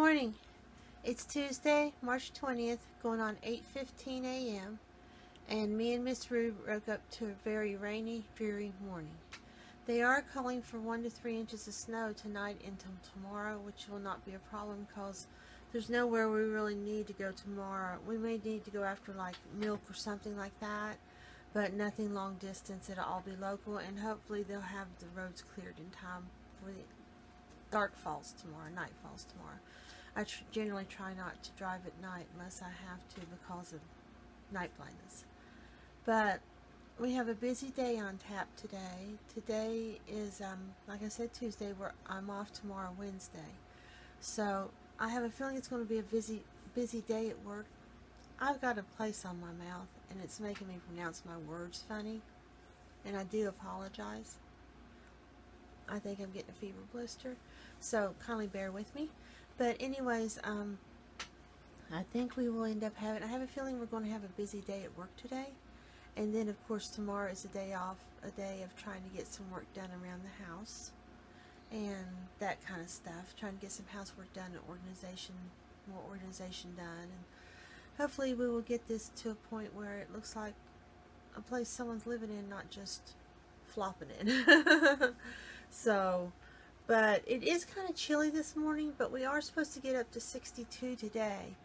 morning. It's Tuesday, March 20th, going on 8:15 a.m. and me and Miss Rooh woke up to a very rainy, dreary morning. They are calling for 1 to 3 inches of snow tonight until tomorrow, which will not be a problem because there's nowhere we really need to go tomorrow. We may need to go after like milk or something like that, but nothing long distance. It'll all be local, and hopefully they'll have the roads cleared in time for the dark falls tomorrow, night falls tomorrow. I generally try not to drive at night unless I have to because of night blindness. But we have a busy day on tap today. Today is, like I said, Tuesday, where I'm off tomorrow, Wednesday. So I have a feeling it's going to be a busy day at work. I've got a place on my mouth, and it's making me pronounce my words funny, and I do apologize. I think I'm getting a fever blister, so kindly bear with me. But anyways, I think we will end up having, I have a feeling we're going to have a busy day at work today. And then, of course, tomorrow is a day off, a day of trying to get some work done around the house and that kind of stuff. Trying to get some housework done and more organization done. And hopefully we will get this to a point where it looks like a place someone's living in, not just flopping in. So, but it is kind of chilly this morning, but we are supposed to get up to 62 today.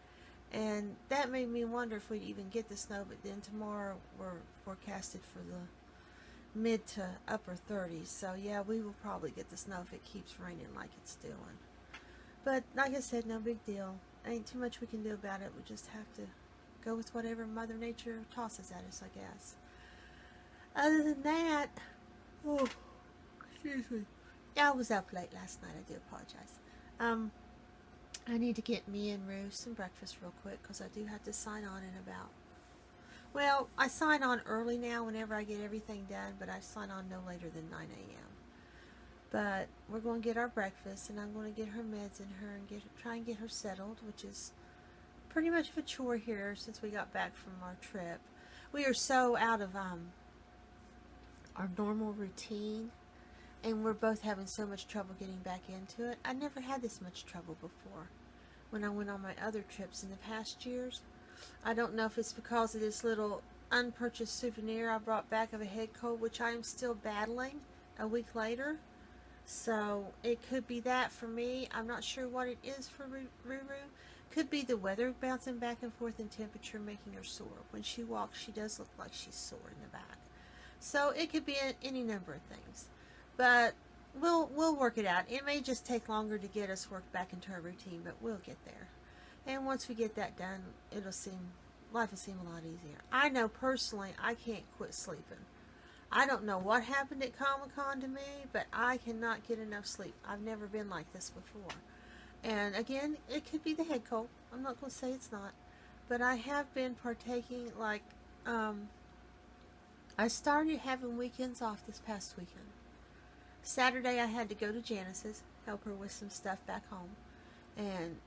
And that made me wonder if we'd even get the snow, but then tomorrow we're forecasted for the mid to upper 30s. So yeah, we will probably get the snow if it keeps raining like it's doing. But like I said, no big deal. Ain't too much we can do about it. We just have to go with whatever Mother Nature tosses at us, I guess. Other than that, oh, excuse me. Yeah, I was up late last night. I do apologize. I need to get me and Rooh some breakfast real quick because I do have to sign on in about, well, I sign on early now whenever I get everything done, but I sign on no later than 9 a.m. But we're going to get our breakfast, and I'm going to get her meds in her and try and get her settled, which is pretty much of a chore here since we got back from our trip. We are so out of our normal routine, and we're both having so much trouble getting back into it. I never had this much trouble before when I went on my other trips in the past years. I don't know if it's because of this little unpurchased souvenir I brought back of a head cold, which I am still battling a week later. So it could be that for me. I'm not sure what it is for Roo. Could be the weather bouncing back and forth in temperature making her sore. When she walks, she does look like she's sore in the back. So it could be any number of things. But we'll work it out. It may just take longer to get us worked back into our routine, but we'll get there. And once we get that done, life will seem a lot easier. I know personally I can't quit sleeping. I don't know what happened at Comic-Con to me, but I cannot get enough sleep. I've never been like this before. And again, it could be the head cold. I'm not going to say it's not. But I have been partaking, like, I started having weekends off this past weekend. Saturday I had to go to Janice's, help her with some stuff back home, and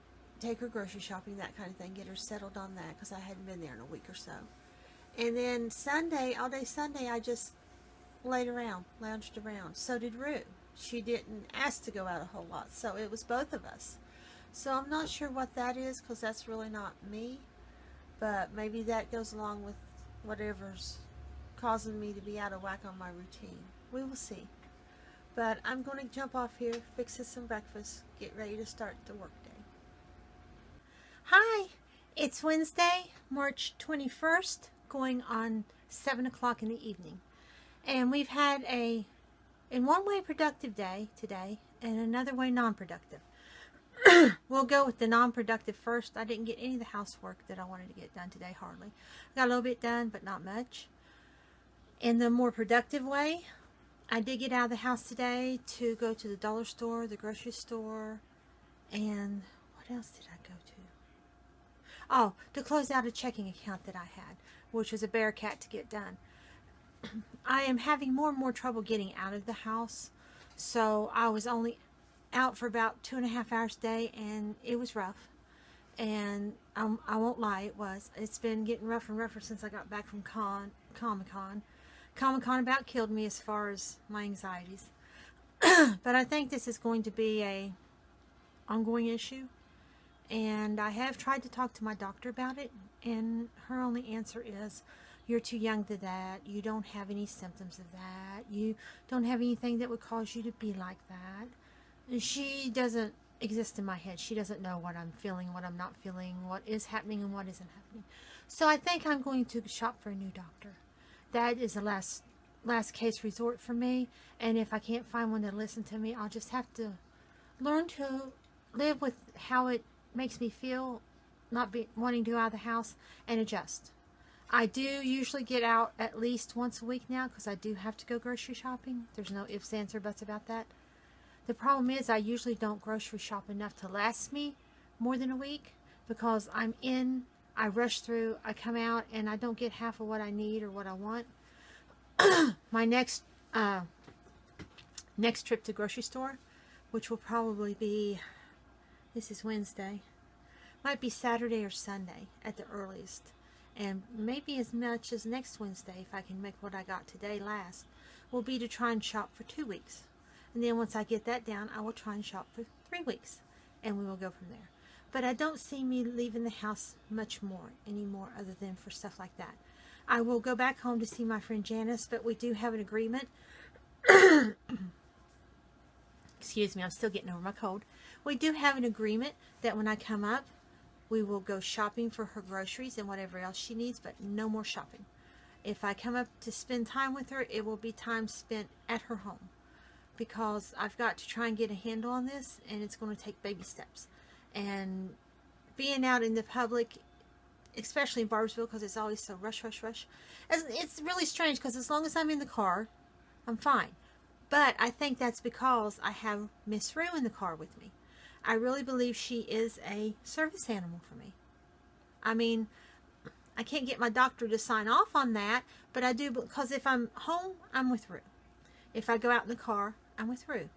take her grocery shopping, that kind of thing, get her settled on that because I hadn't been there in a week or so. And then Sunday, all day Sunday, I just laid around, lounged around. So did Roo. She didn't ask to go out a whole lot, so it was both of us. So I'm not sure what that is because that's really not me, but maybe that goes along with whatever's causing me to be out of whack on my routine. We will see. But I'm going to jump off here, fix us some breakfast, get ready to start the work day. Hi, it's Wednesday, March 21st, going on 7 o'clock in the evening. And we've had in one way, productive day today, and another way, non-productive. We'll go with the non-productive first. I didn't get any of the housework that I wanted to get done today, hardly. I got a little bit done, but not much. In the more productive way, I did get out of the house today to go to the dollar store, the grocery store, and what else did I go to? Oh, to close out a checking account that I had, which was a Bearcat to get done. I am having more and more trouble getting out of the house, so I was only out for about 2.5 hours a day, and it was rough. And I won't lie, it was. It's been getting rougher and rougher since I got back from Comic-Con. Comic-Con about killed me as far as my anxieties. But I think this is going to be a ongoing issue. And I have tried to talk to my doctor about it, and her only answer is, you're too young to that. You don't have any symptoms of that. You don't have anything that would cause you to be like that. And she doesn't exist in my head. She doesn't know what I'm feeling, what I'm not feeling, what is happening and what isn't happening. So I think I'm going to shop for a new doctor. That is the last case resort for me. And if I can't find one to listen to me, I'll just have to learn to live with how it makes me feel, not be wanting to go out of the house, and adjust. I do usually get out at least once a week now because I do have to go grocery shopping. There's no ifs, ands, or buts about that. The problem is I usually don't grocery shop enough to last me more than a week because I'm in, I rush through, I come out, and I don't get half of what I need or what I want. My next trip to grocery store, which will probably be, this is Wednesday, might be Saturday or Sunday at the earliest. And maybe as much as next Wednesday, if I can make what I got today last, will be to try and shop for 2 weeks. And then once I get that down, I will try and shop for 3 weeks. And we will go from there. But I don't see me leaving the house much more anymore other than for stuff like that. I will go back home to see my friend Janice, but we do have an agreement. Excuse me, I'm still getting over my cold. We do have an agreement that when I come up, we will go shopping for her groceries and whatever else she needs, but no more shopping. If I come up to spend time with her, it will be time spent at her home. Because I've got to try and get a handle on this, and it's going to take baby steps. And being out in the public, especially in Barboursville, because it's always so rush, rush, rush. It's really strange, because as long as I'm in the car, I'm fine. But I think that's because I have Miss Rooh in the car with me. I really believe she is a service animal for me. I mean, I can't get my doctor to sign off on that, but I do, because if I'm home, I'm with Rooh. If I go out in the car, I'm with Rooh.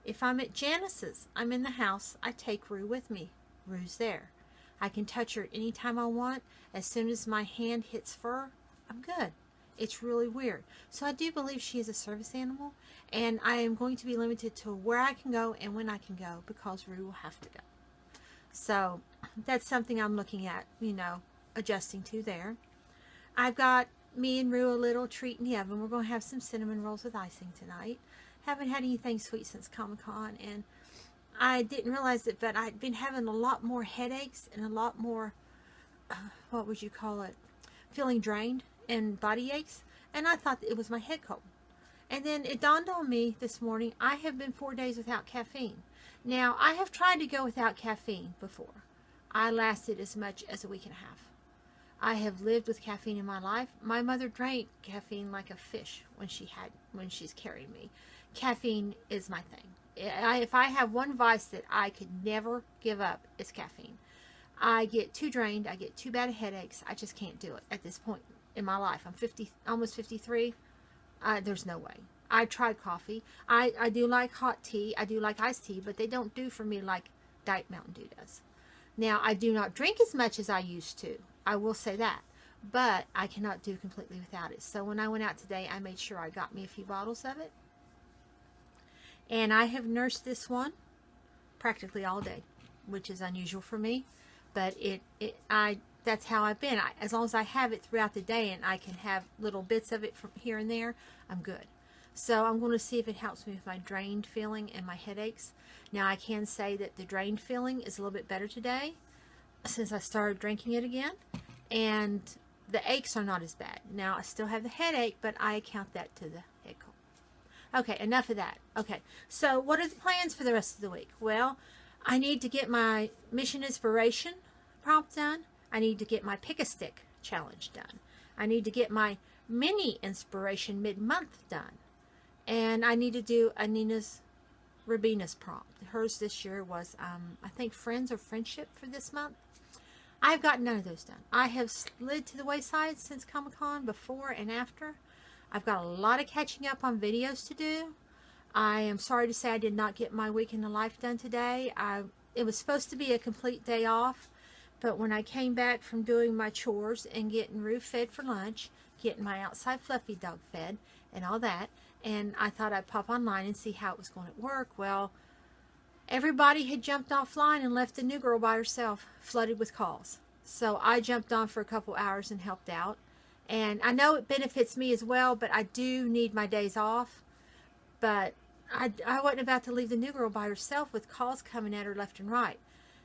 If I'm at Janice's, I'm in the house, I take Rooh with me. Rooh's there. I can touch her anytime I want. As soon as my hand hits fur, I'm good. It's really weird. So I do believe she is a service animal, and I am going to be limited to where I can go and when I can go because Rooh will have to go. So that's something I'm looking at, you know, adjusting to there. I've got me and Rooh a little treat in the oven. We're going to have some cinnamon rolls with icing tonight. Haven't had anything sweet since Comic-Con, and I didn't realize it, but I'd been having a lot more headaches and a lot more, what would you call it, feeling drained and body aches, and I thought it was my head cold. And then it dawned on me this morning, I have been 4 days without caffeine. Now, I have tried to go without caffeine before. I lasted as much as a week and a half. I have lived with caffeine in my life. My mother drank caffeine like a fish when she's carried me. Caffeine is my thing. If I have one vice that I could never give up, it's caffeine. I get too drained. I get too bad headaches. I just can't do it at this point in my life. I'm 50, almost 53. There's no way. I tried coffee. I do like hot tea. I do like iced tea, but they don't do for me like Diet Mountain Dew does. Now, I do not drink as much as I used to. I will say that. But I cannot do completely without it. So when I went out today, I made sure I got me a few bottles of it. And I have nursed this one practically all day, which is unusual for me. But that's how I've been. As long as I have it throughout the day and I can have little bits of it from here and there, I'm good. So I'm going to see if it helps me with my drained feeling and my headaches. Now I can say that the drained feeling is a little bit better today since I started drinking it again. And the aches are not as bad. Now I still have the headache, but I account that to the head cold. Okay, enough of that. Okay, so what are the plans for the rest of the week? Well, I need to get my Mission Inspiration prompt done. I need to get my Pick-a-Stick challenge done. I need to get my Mini Inspiration mid-month done. And I need to do Anina's Rabina's prompt. Hers this year was, I think, Friends or Friendship for this month. I've got none of those done. I have slid to the wayside since Comic-Con, before and after. I've got a lot of catching up on videos to do. I am sorry to say I did not get my Week in the Life done today. It was supposed to be a complete day off, but when I came back from doing my chores and getting Rooh fed for lunch, getting my outside fluffy dog fed and all that, and I thought I'd pop online and see how it was going to work. Well, Everybody had jumped offline and left the new girl by herself, flooded with calls. So I jumped on for a couple hours and helped out. And I know it benefits me as well, but I do need my days off. But I wasn't about to leave the new girl by herself with calls coming at her left and right.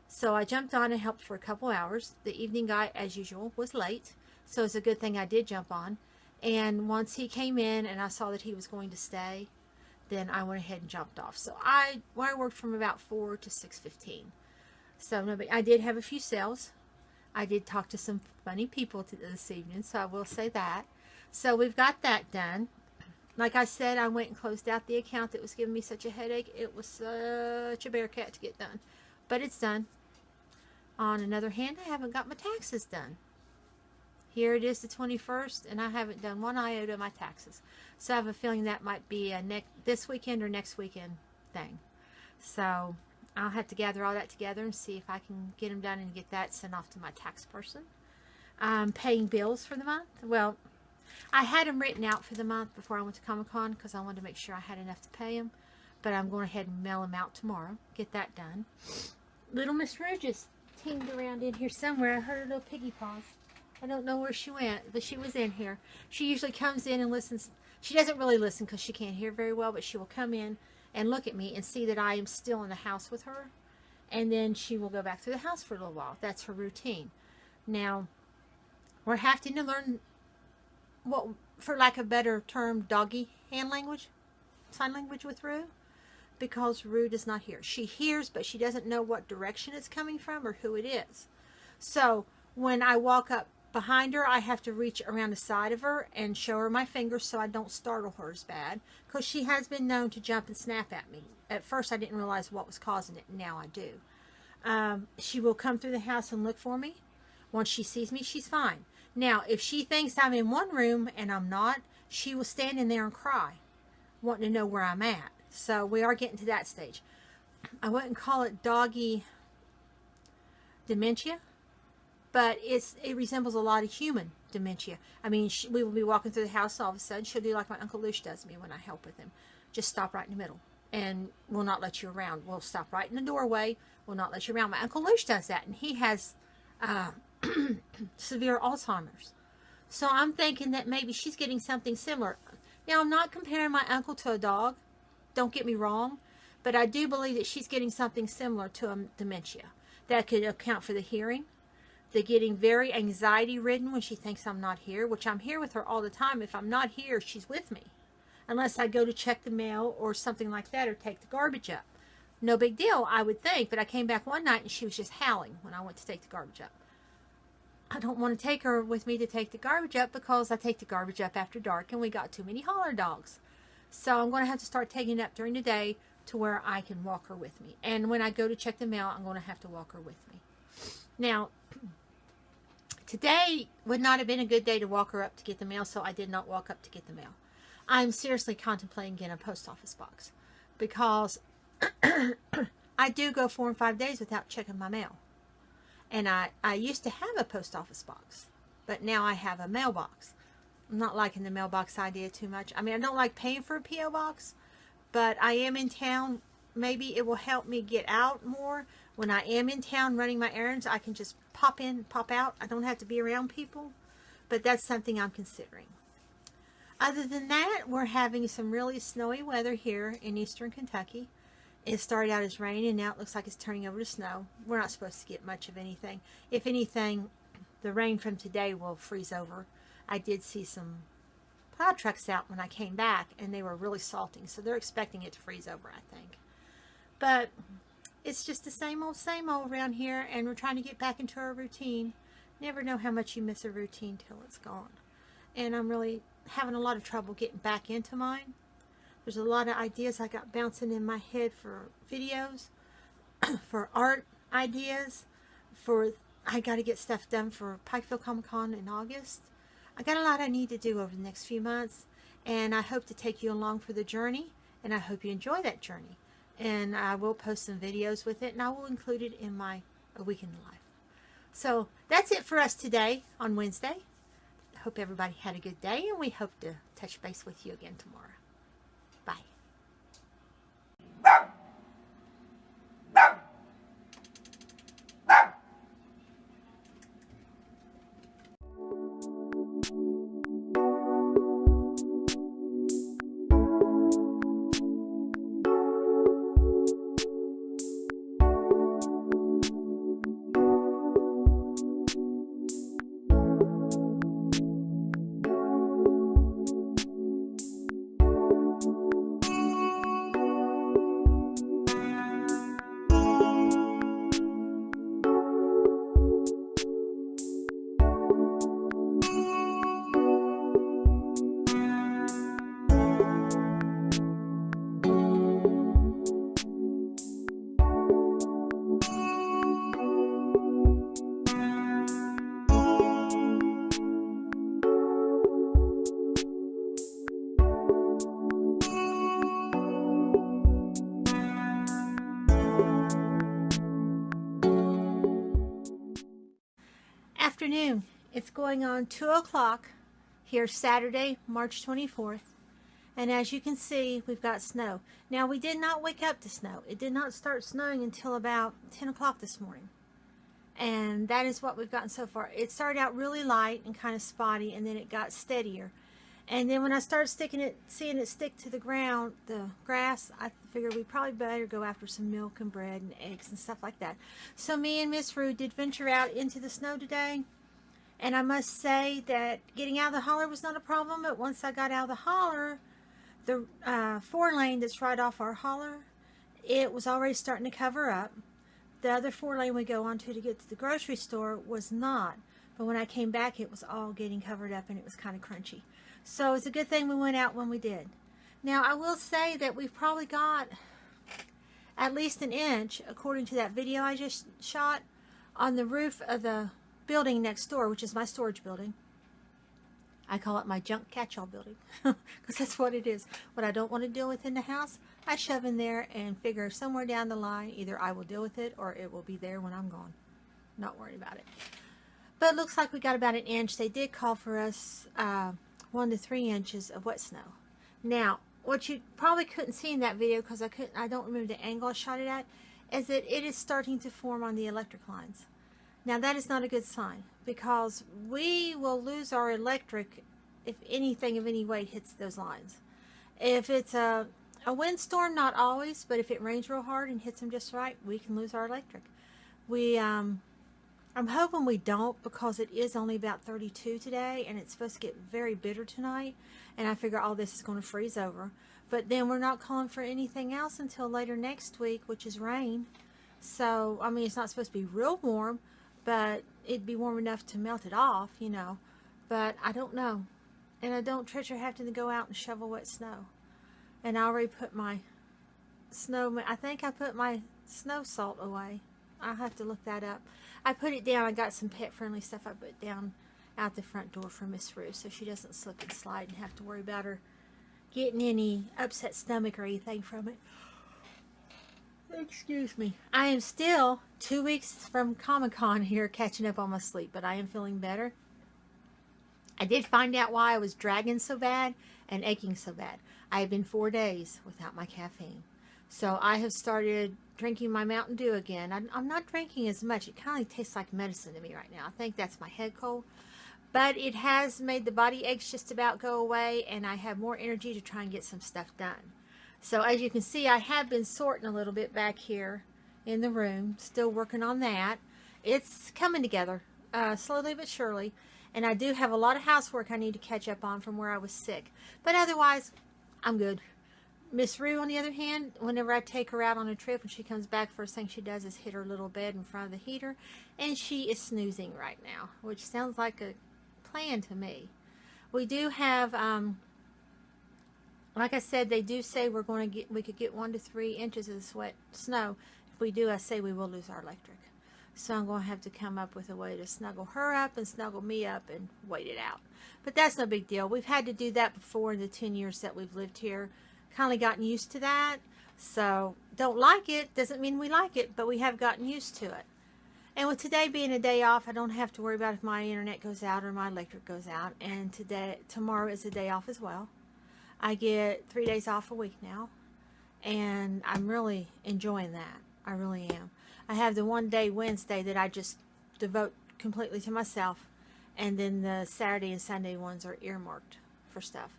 So I jumped on and helped for a couple hours. The evening guy, as usual, was late. So it's a good thing I did jump on. And once he came in and I saw that he was going to stay, then I went ahead and jumped off. So I worked from about 4 to 6:15. So nobody, I did have a few sales. I did talk to some funny people this evening, so I will say that. So we've got that done. Like I said, I went and closed out the account that was giving me such a headache. It was such a bear cat to get done. But it's done. On another hand, I haven't got my taxes done. Here it is, the 21st, and I haven't done one iota of my taxes. So I have a feeling that might be a this weekend or next weekend thing. So I'll have to gather all that together and see if I can get them done and get that sent off to my tax person. I'm paying bills for the month. Well, I had them written out for the month before I went to Comic-Con because I wanted to make sure I had enough to pay them. But I'm going ahead and mail them out tomorrow. Get that done. Little Miss Rooh just teamed around in here somewhere. I heard her little piggy paws. I don't know where she went, but she was in here. She usually comes in and listens. She doesn't really listen because she can't hear very well, but she will come in and look at me and see that I am still in the house with her. And then she will go back to the house for a little while. That's her routine. Now, we're having to learn what, for lack of a better term, doggy hand language, sign language with Rooh, because Rooh does not hear. She hears, but she doesn't know what direction it's coming from or who it is. So when I walk up behind her, I have to reach around the side of her and show her my fingers so I don't startle her as bad, because she has been known to jump and snap at me. At first I didn't realize what was causing it, and now I do. She will come through the house and look for me. Once she sees me, she's fine. Now, if she thinks I'm in one room and I'm not, she will stand in there and cry, wanting to know where I'm at. So we are getting to that stage. I wouldn't call it doggy dementia, but it resembles a lot of human dementia. I mean, we will be walking through the house, all of a sudden she'll do like my Uncle Luce does me when I help with him. Just stop right in the middle and will not let you around. We'll stop right in the doorway, will not let you around. My Uncle Luce does that, and he has severe Alzheimer's. So I'm thinking that maybe she's getting something similar. Now, I'm not comparing my uncle to a dog. Don't get me wrong. But I do believe that she's getting something similar to a dementia. That could account for the hearing. The getting very anxiety-ridden when she thinks I'm not here, which I'm here with her all the time. If I'm not here, she's with me. Unless I go to check the mail or something like that, or take the garbage up. No big deal, I would think. But I came back one night and she was just howling when I went to take the garbage up. I don't want to take her with me to take the garbage up because I take the garbage up after dark and we got too many holler dogs. So I'm going to have to start taking it up during the day to where I can walk her with me. And when I go to check the mail, I'm going to have to walk her with me. Now, today would not have been a good day to walk her up to get the mail, so I did not walk up to get the mail. I'm seriously contemplating getting a post office box because I do go 4 and 5 days without checking my mail. And I used to have a post office box, but now I have a mailbox. I'm not liking the mailbox idea too much. I mean, I don't like paying for a P.O. box, but I am in town. Maybe it will help me get out more. When I am in town running my errands, I can just pop in, pop out. I don't have to be around people, but that's something I'm considering. Other than that, we're having some really snowy weather here in eastern Kentucky. It started out as rain, and now it looks like it's turning over to snow. We're not supposed to get much of anything. If anything, the rain from today will freeze over. I did see some plow trucks out when I came back, and they were really salting, so they're expecting it to freeze over, I think. But it's just the same old around here, and we're trying to get back into our routine. Never know how much you miss a routine till it's gone. And I'm really having a lot of trouble getting back into mine. There's a lot of ideas I got bouncing in my head for videos, for art ideas, I got to get stuff done for Pikeville Comic-Con in August. I got a lot I need to do over the next few months, and I hope to take you along for the journey, and I hope you enjoy that journey. And I will post some videos with it, and I will include it in my A Week in the Life. So that's it for us today on Wednesday. I hope everybody had a good day, and we hope to touch base with you again tomorrow. Bye. afternoon. It's going on 2 o'clock here Saturday, March 24th. And as you can see, we've got snow. Now, we did not wake up to snow. It did not start snowing until about 10 o'clock this morning. And that is what we've gotten so far. It started out really light and kind of spotty, and then it got steadier. And then when I started seeing it stick to the ground, the grass, I figured we probably better go after some milk and bread and eggs and stuff like that. So me and Miss Rooh did venture out into the snow today. And I must say that getting out of the holler was not a problem, but once I got out of the holler, the 4-lane that's right off our holler, it was already starting to cover up. The other 4-lane we go onto to get to the grocery store was not. But when I came back, it was all getting covered up and it was kind of crunchy. So it's a good thing we went out when we did. Now, I will say that we've probably got at least an inch, according to that video I just shot, on the roof of the building next door, which is my storage building. I call it my junk catch-all building because that's what it is. What I don't want to deal with in the house, I shove in there and figure somewhere down the line, either I will deal with it or it will be there when I'm gone. Not worried about it. But it looks like we got about an inch. They did call for us 1 to 3 inches of wet snow. Now, what you probably couldn't see in that video because I don't remember the angle I shot it at, is that it is starting to form on the electric lines. Now, that is not a good sign because we will lose our electric if anything of any weight hits those lines. If it's a windstorm, not always, but if it rains real hard and hits them just right, we can lose our electric. I'm hoping we don't because it is only about 32 today and it's supposed to get very bitter tonight, and I figure all this is going to freeze over. But then we're not calling for anything else until later next week, which is rain. So, I mean, it's not supposed to be real warm, but it'd be warm enough to melt it off, you know. But I don't know. And I don't treasure having to go out and shovel wet snow. And I already put my I think I put my snow salt away. I'll have to look that up. I put it down. I got some pet-friendly stuff I put down out the front door for Miss Rooh so she doesn't slip and slide and have to worry about her getting any upset stomach or anything from it. Excuse me. I am still 2 weeks from Comic-Con here catching up on my sleep, but I am feeling better. I did find out why I was dragging so bad and aching so bad. I have been 4 days without my caffeine. So I have started drinking my Mountain Dew again. I'm not drinking as much. It kind of tastes like medicine to me right now. I think that's my head cold. But it has made the body aches just about go away, and I have more energy to try and get some stuff done. So as you can see, I have been sorting a little bit back here in the room. Still working on that. It's coming together slowly but surely. And I do have a lot of housework I need to catch up on from where I was sick. But otherwise, I'm good. Miss Rooh, on the other hand, whenever I take her out on a trip and she comes back, first thing she does is hit her little bed in front of the heater. And she is snoozing right now, which sounds like a plan to me. We do have... like I said, they do say we could get 1 to 3 inches of wet snow. If we do, I say we will lose our electric. So I'm going to have to come up with a way to snuggle her up and snuggle me up and wait it out. But that's no big deal. We've had to do that before in the 10 years that we've lived here. Kind of gotten used to that. So don't like it. Doesn't mean we like it, but we have gotten used to it. And with today being a day off, I don't have to worry about if my internet goes out or my electric goes out. And tomorrow is a day off as well. I get 3 days off a week now, and I'm really enjoying that. I really am. I have the 1 day Wednesday that I just devote completely to myself, and then the Saturday and Sunday ones are earmarked for stuff.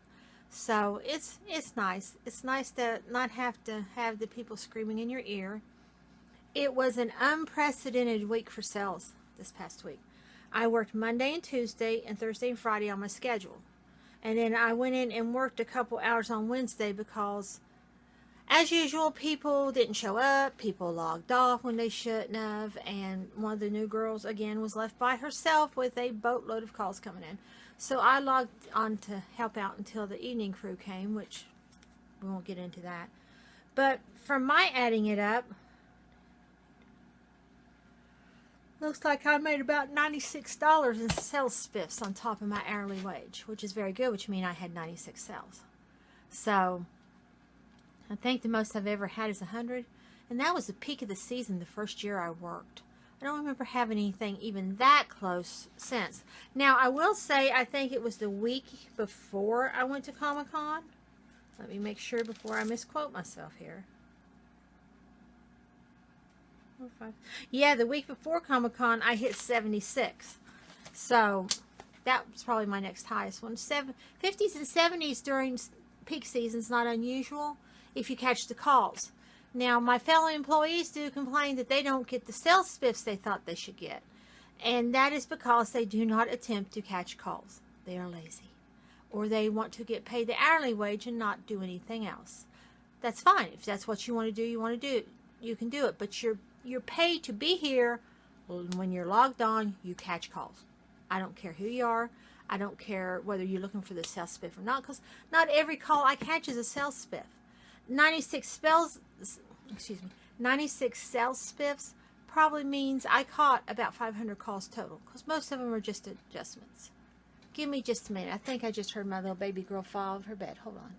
So it's nice. It's nice to not have to have the people screaming in your ear. It was an unprecedented week for sales this past week. I worked Monday and Tuesday and Thursday and Friday on my schedule. And then I went in and worked a couple hours on Wednesday because, as usual, people didn't show up. People logged off when they shouldn't have. And one of the new girls, again, was left by herself with a boatload of calls coming in. So I logged on to help out until the evening crew came, which we won't get into that. But from my adding it up, looks like I made about $96 in sales spiffs on top of my hourly wage, which is very good, which means I had 96 sales. So I think the most I've ever had is 100, and that was the peak of the season the first year I worked. I don't remember having anything even that close since. Now, I will say, I think it was the week before I went to Comic-Con. Let me make sure before I misquote myself here. Yeah, the week before Comic-Con, I hit 76. So, that was probably my next highest one. 50s and 70s during peak season is not unusual if you catch the calls. Now, my fellow employees do complain that they don't get the sales spiffs they thought they should get. And that is because they do not attempt to catch calls. They are lazy. Or they want to get paid the hourly wage and not do anything else. That's fine. If that's what you want to do, you can do it. But you're paid to be here. When you're logged on, you catch calls. I don't care who you are. I don't care whether you're looking for the sales spiff or not, because not every call I catch is a sales spiff. 96 sales spiffs probably means I caught about 500 calls total, because most of them are just adjustments. Give me just a minute. I think I just heard my little baby girl fall out of her bed. Hold on.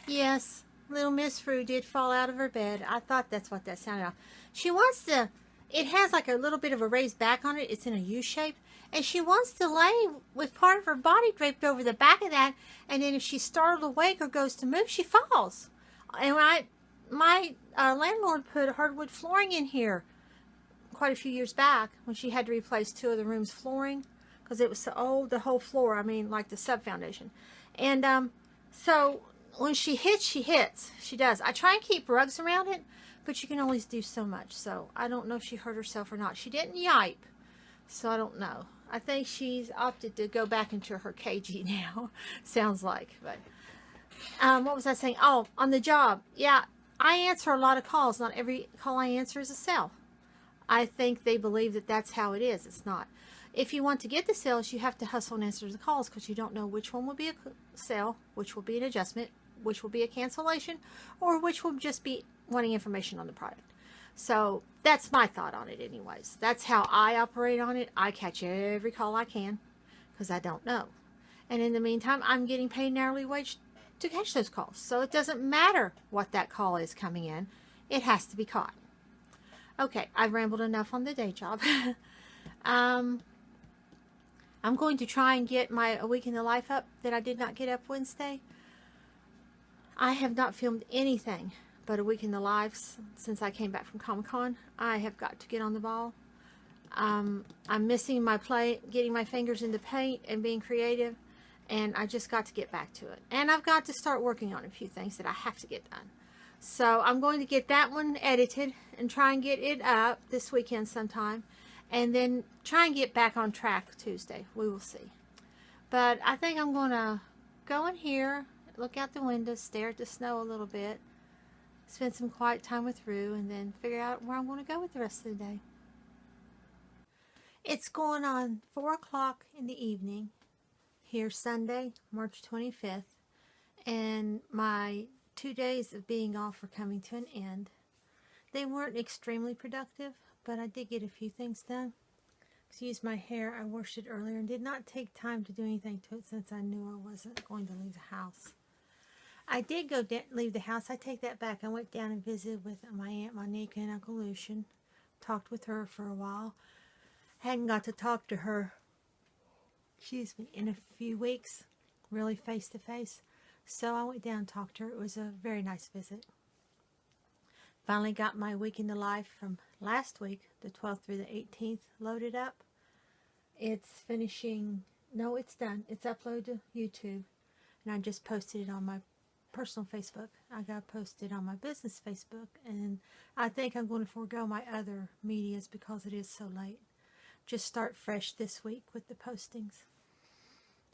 Yes, little Miss Rooh did fall out of her bed. I thought that's what that sounded like. She wants to, it has like a little bit of a raised back on it. It's in a U shape. And she wants to lay with part of her body draped over the back of that. And then if she's startled awake or goes to move, she falls. And my landlord put hardwood flooring in here quite a few years back when she had to replace 2 of the room's flooring because it was so old, the whole floor, I mean, like the sub foundation. And so when she hits, she hits. She does. I try and keep rugs around it, but you can only do so much. So I don't know if she hurt herself or not. She didn't yipe, so I don't know. I think she's opted to go back into her cagey now, sounds like. But what was I saying? Oh, on the job. Yeah, I answer a lot of calls. Not every call I answer is a sale. I think they believe that that's how it is. It's not. If you want to get the sales, you have to hustle and answer the calls because you don't know which one will be a sale, which will be an adjustment, which will be a cancellation, or which will just be wanting information on the product. So that's my thought on it anyways. That's how I operate on it. I catch every call I can because I don't know. And in the meantime, I'm getting paid an hourly wage to catch those calls. So it doesn't matter what that call is coming in. It has to be caught. Okay, I've rambled enough on the day job. I'm going to try and get my A Week in the Life up that I did not get up Wednesday. I have not filmed anything but A Week in the Life since I came back from Comic-Con. I have got to get on the ball. I'm missing my play, getting my fingers in the paint and being creative, and I just got to get back to it. And I've got to start working on a few things that I have to get done. So I'm going to get that one edited and try and get it up this weekend sometime, and then try and get back on track Tuesday. We will see. But I think I'm going to go in here, look out the window, stare at the snow a little bit, spend some quiet time with Rooh, and then figure out where I'm going to go with the rest of the day. It's going on 4 o'clock in the evening here Sunday, March 25th, and my 2 days of being off are coming to an end. They weren't extremely productive, but I did get a few things done. Excuse my hair, I washed it earlier and did not take time to do anything to it since I knew I wasn't going to leave the house. I did go leave the house. I take that back. I went down and visited with my Aunt Monica and Uncle Lucian. Talked with her for a while. Hadn't got to talk to her, excuse me, in a few weeks, really face to face. So I went down and talked to her. It was a very nice visit. Finally got my Week in the Life from last week, the 12th through the 18th, loaded up. It's finishing, no, it's done. It's uploaded to YouTube. And I just posted it on my personal Facebook. I got posted on my business Facebook. And I think I'm going to forego my other medias because it is so late. Just start fresh this week with the postings.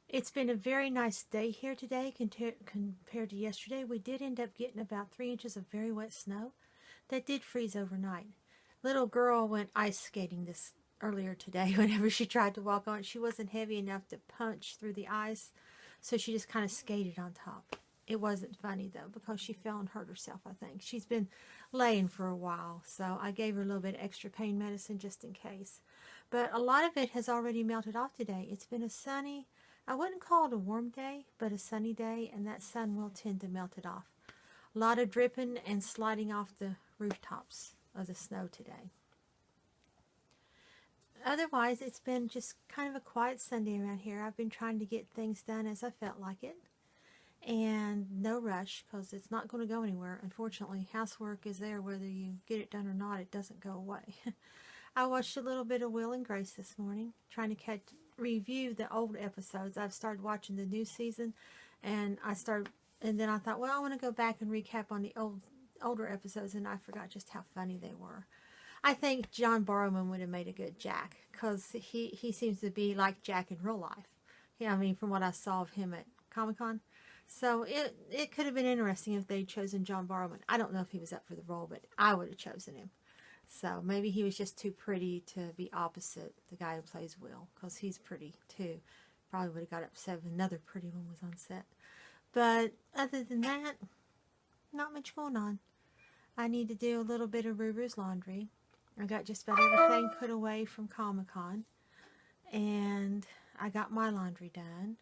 It's been a very nice day here today compared to yesterday. We did end up getting about 3 inches of very wet snow that did freeze overnight. Little girl went ice skating this earlier today. Whenever she tried to walk on it, she wasn't heavy enough to punch through the ice, so she just kind of skated on top. It wasn't funny though because she fell and hurt herself, I think. She's been laying for a while, so I gave her a little bit of extra pain medicine just in case. But a lot of it has already melted off today. It's been a sunny, I wouldn't call it a warm day, but a sunny day, and that sun will tend to melt it off. A lot of dripping and sliding off the rooftops of the snow today. otherwise, it's been just kind of a quiet Sunday around here. I've been trying to get things done as I felt like it. And no rush, because it's not going to go anywhere. Unfortunately, housework is there whether you get it done or not. It doesn't go away. I watched a little bit of Will and Grace this morning, trying to review the old episodes. I've started watching the new season, and then I thought, well, I want to go back and recap on the older episodes, and I forgot just how funny they were. I think John Barrowman would have made a good Jack, because he seems to be like Jack in real life. Yeah, I mean, from what I saw of him at Comic-Con. So it could have been interesting if they'd chosen John Barrowman. I don't know if he was up for the role, but I would have chosen him. So maybe he was just too pretty to be opposite the guy who plays Will, because he's pretty too. Probably would have got upset if another pretty one was on set. But other than that, not much going on. I need to do a little bit of Rooh's laundry. I got just about everything put away from Comic-Con. And I got my laundry done.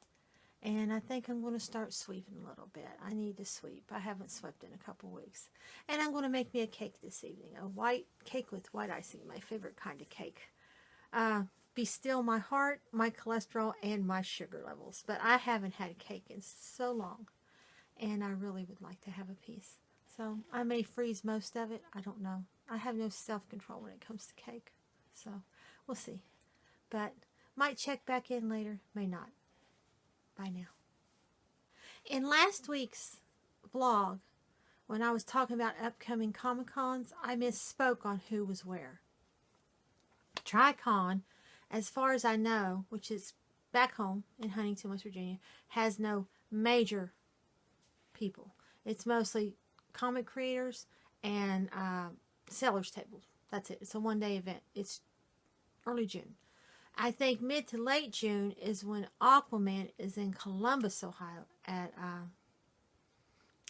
And I think I'm going to start sweeping a little bit. I need to sweep. I haven't swept in a couple weeks. And I'm going to make me a cake this evening. A white cake with white icing. My favorite kind of cake. Be still my heart, my cholesterol, and my sugar levels. But I haven't had a cake in so long. And I really would like to have a piece. So I may freeze most of it. I don't know. I have no self-control when it comes to cake. So we'll see. But might check back in later. May not. Bye now. In last week's vlog, when I was talking about upcoming Comic-Cons, I misspoke on who was where. Tri-Con, as far as I know, which is back home in Huntington, West Virginia, has no major people. It's mostly comic creators and sellers tables. That's it. It's a one-day event. It's early June. I think mid to late June is when Aquaman is in Columbus, Ohio at,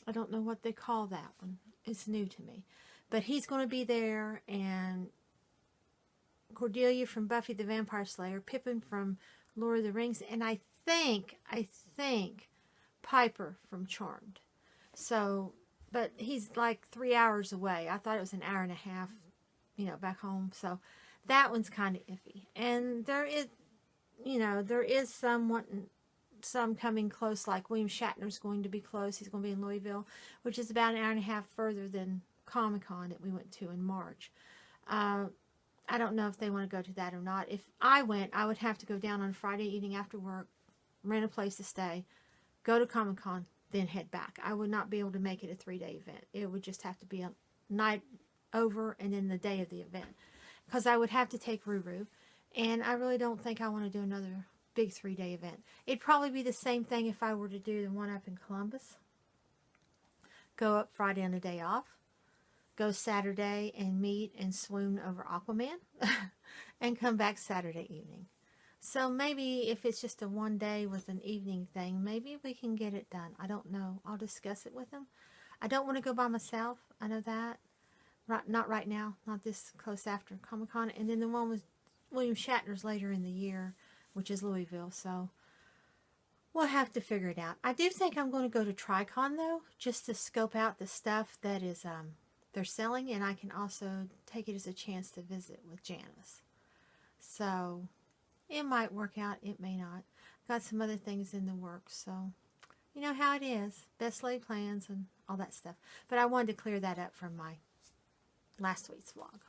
I don't know what they call that one. It's new to me. But he's going to be there, and Cordelia from Buffy the Vampire Slayer, Pippin from Lord of the Rings, and I think Piper from Charmed. So, but he's like 3 hours away. I thought it was an hour and a half, back home. So that one's kind of iffy. And there is some coming close, like William Shatner's going to be close. He's going to be in Louisville, which is about an hour and a half further than Comic-Con that we went to in March. I don't know if they want to go to that or not. If I went, I would have to go down on Friday evening after work, rent a place to stay, go to Comic-Con, then head back. I would not be able to make it a 3-day event. It would just have to be a night over and then the day of the event. Because I would have to take Rooh, and I really don't think I want to do another big 3-day event. It'd probably be the same thing if I were to do the one up in Columbus. Go up Friday on a day off. Go Saturday and meet and swoon over Aquaman. And come back Saturday evening. So maybe if it's just a one day with an evening thing, maybe we can get it done. I don't know. I'll discuss it with them. I don't want to go by myself. I know that. Not right now. Not this close after Comic-Con. And then the one with William Shatner's later in the year, which is Louisville. So we'll have to figure it out. I do think I'm going to go to Tri-Con, though, just to scope out the stuff that is they're selling. And I can also take it as a chance to visit with Janice. So it might work out. It may not. Got some other things in the works. So you know how it is. Best laid plans and all that stuff. But I wanted to clear that up from my last week's vlog.